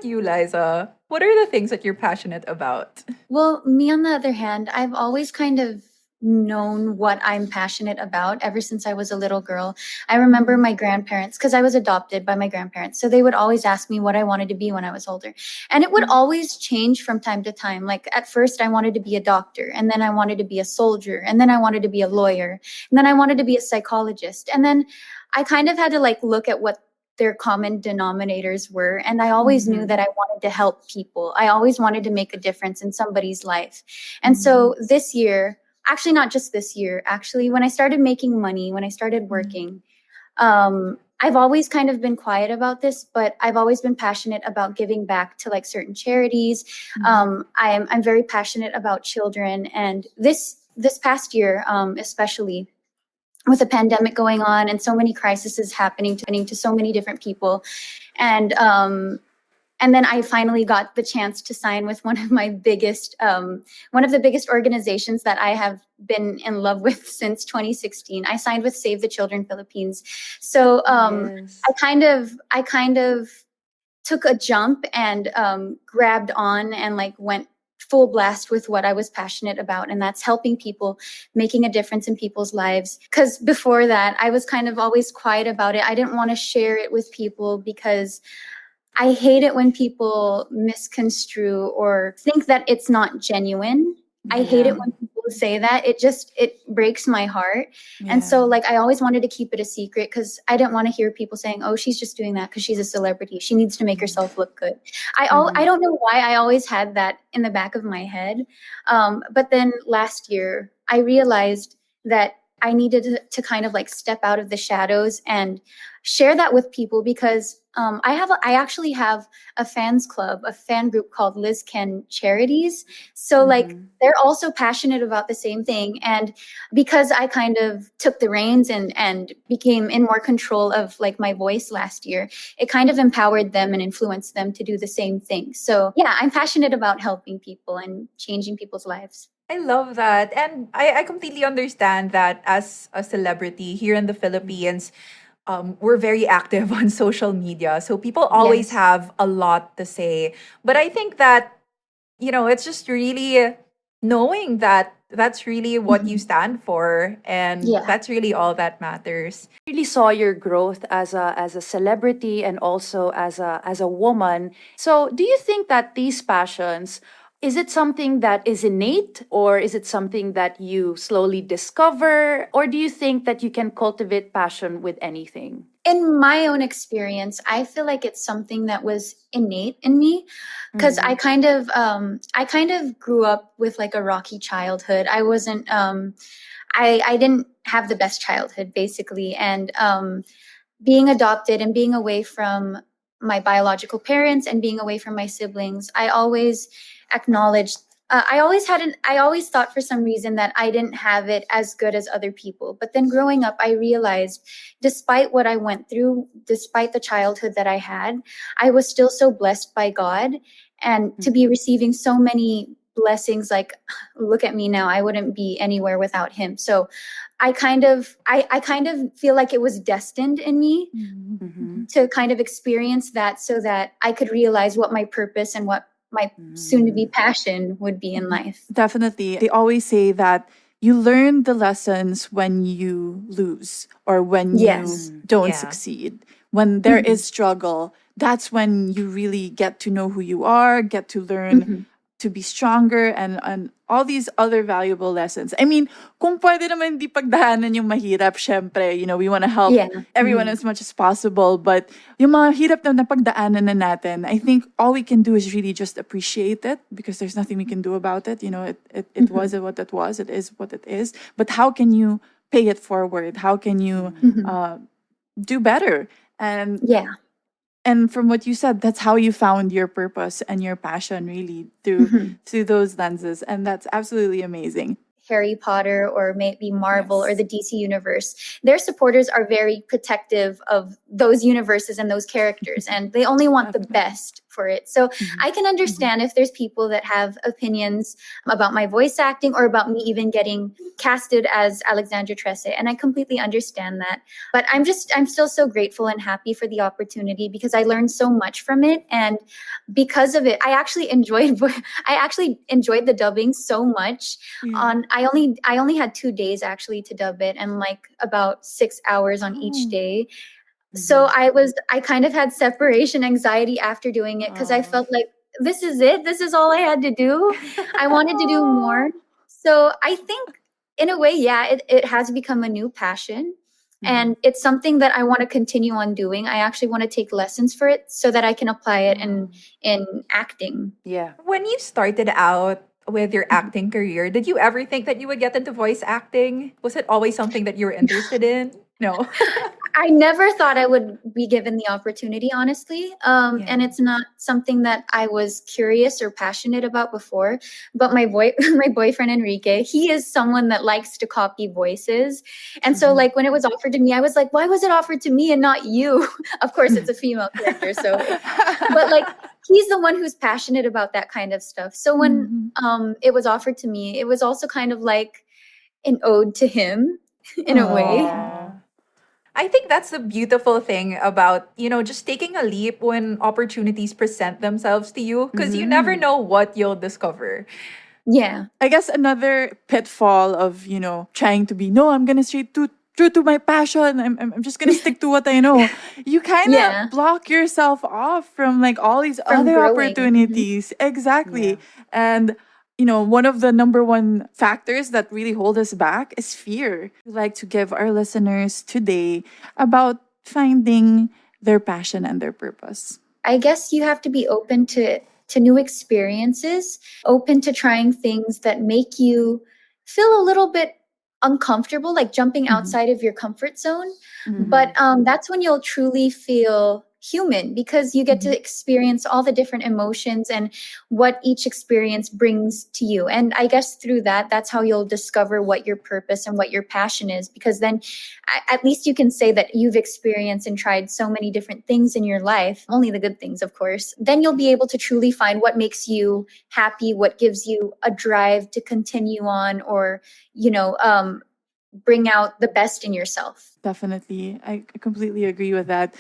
about you, Liza? What are the things that you're passionate about? Well, me on the other hand, I've always kind of known what I'm passionate about ever since I was a little girl. I remember my grandparents, because I was adopted by my grandparents. So they would always ask me what I wanted to be when I was older. And it would always change from time to time. Like at first, I wanted to be a doctor, and then I wanted to be a soldier, and then I wanted to be a lawyer, and then I wanted to be a psychologist. And then I kind of had to like look at what their common denominators were. And I always knew that I wanted to help people. I always wanted to make a difference in somebody's life. And so this year, actually not just this year, actually, when I started making money, when I started working, I've always kind of been quiet about this, but I've always been passionate about giving back to like certain charities. I'm very passionate about children. And this past year, especially, with a pandemic going on and so many crises happening to so many different people. And then I finally got the chance to sign with one of the biggest organizations that I have been in love with since 2016. I signed with Save the Children Philippines. So I kind of took a jump and grabbed on and like went full blast with what I was passionate about, and that's helping people, making a difference in people's lives. Because before that, I was kind of always quiet about it. I didn't want to share it with people because I hate it when people misconstrue or think that it's not genuine. I hate it when people say that. It breaks my heart. And so like I always wanted to keep it a secret because I didn't want to hear people saying, oh, she's just doing that because she's a celebrity. She needs to make herself look good. I don't know why I always had that in the back of my head. But then last year I realized that I needed to kind of like step out of the shadows and share that with people because I actually have a fans club, a fan group called Liz Can Charities. So like they're also passionate about the same thing. And because I kind of took the reins and became in more control of like my voice last year, it kind of empowered them and influenced them to do the same thing. So yeah, I'm passionate about helping people and changing people's lives. I love that. And I completely understand that as a celebrity here in the Philippines, we're very active on social media. So people always Yes. have a lot to say. But I think that, it's just really knowing that that's really what you stand for. And Yeah. that's really all that matters. Really saw your growth as a celebrity and also as a woman. So, do you think that these passions, is it something that is innate, or is it something that you slowly discover, or do you think that you can cultivate passion with anything? In my own experience, I feel like it's something that was innate in me because I kind of grew up with like a rocky childhood. I wasn't I didn't have the best childhood basically, and being adopted and being away from my biological parents and being away from my siblings, I always acknowledged. I always thought for some reason that I didn't have it as good as other people. But then growing up, I realized despite what I went through, despite the childhood that I had, I was still so blessed by God, and to be receiving so many blessings. Like, look at me now, I wouldn't be anywhere without him. So I kind of feel like it was destined in me to kind of experience that so that I could realize what my purpose and what my soon to be passion would be in life. Definitely. They always say that you learn the lessons when you lose or when Yes. you don't Yeah. succeed. When there is struggle, that's when you really get to know who you are, get to learn to be stronger and all these other valuable lessons. I mean, kung pwede naman di pagdaanan yung mahirap, syempre, we want to help Yeah. everyone as much as possible. But yung mga hirap na napagdaanan na natin, I think all we can do is really just appreciate it because there's nothing we can do about it. It was what it was. It is what it is. But how can you pay it forward? How can you do better? And Yeah. and from what you said, that's how you found your purpose and your passion really through those lenses. And that's absolutely amazing. Harry Potter or maybe Marvel Yes. or the DC universe, their supporters are very protective of those universes and those characters, and they only want the best for it. So Mhm. I can understand if there's people that have opinions about my voice acting or about me even getting casted as Alexandra Trece. And I completely understand that. But I'm still so grateful and happy for the opportunity because I learned so much from it. And because of it, I actually enjoyed the dubbing so much. Yeah. I only had 2 days actually to dub it and like about 6 hours on each Oh. day. So I kind of had separation anxiety after doing it because I Oh. felt like this is it. This is all I had to do. I wanted to do more. So I think in a way, yeah, it has become a new passion. And it's something that I want to continue on doing. I actually want to take lessons for it so that I can apply it in acting. Yeah. When you started out with your acting career, did you ever think that you would get into voice acting? Was it always something that you were interested in? No. I never thought I would be given the opportunity, honestly. Yeah. And it's not something that I was curious or passionate about before. But my boyfriend Enrique, he is someone that likes to copy voices. And so, like when it was offered to me, I was like, "Why was it offered to me and not you?" Of course, it's a female character, so. But like, he's the one who's passionate about that kind of stuff. So when it was offered to me, it was also kind of like an ode to him, in a way. Aw. I think that's the beautiful thing about, just taking a leap when opportunities present themselves to you because you never know what you'll discover. Yeah. I guess another pitfall of, trying to be, no, I'm going to stay true to my passion. I'm just going to stick to what I know. You kind Yeah. of block yourself off from like all these From other growing. opportunities. Exactly. And, one of the number one factors that really hold us back is fear. We'd like to give our listeners today about finding their passion and their purpose. I guess you have to be open to new experiences, open to trying things that make you feel a little bit uncomfortable, like jumping outside of your comfort zone. But that's when you'll truly feel human because you get to experience all the different emotions and what each experience brings to you. And I guess through that, that's how you'll discover what your purpose and what your passion is, because then at least you can say that you've experienced and tried so many different things in your life, only the good things, of course. Then you'll be able to truly find what makes you happy, what gives you a drive to continue on, or, bring out the best in yourself. Definitely. I completely agree with that.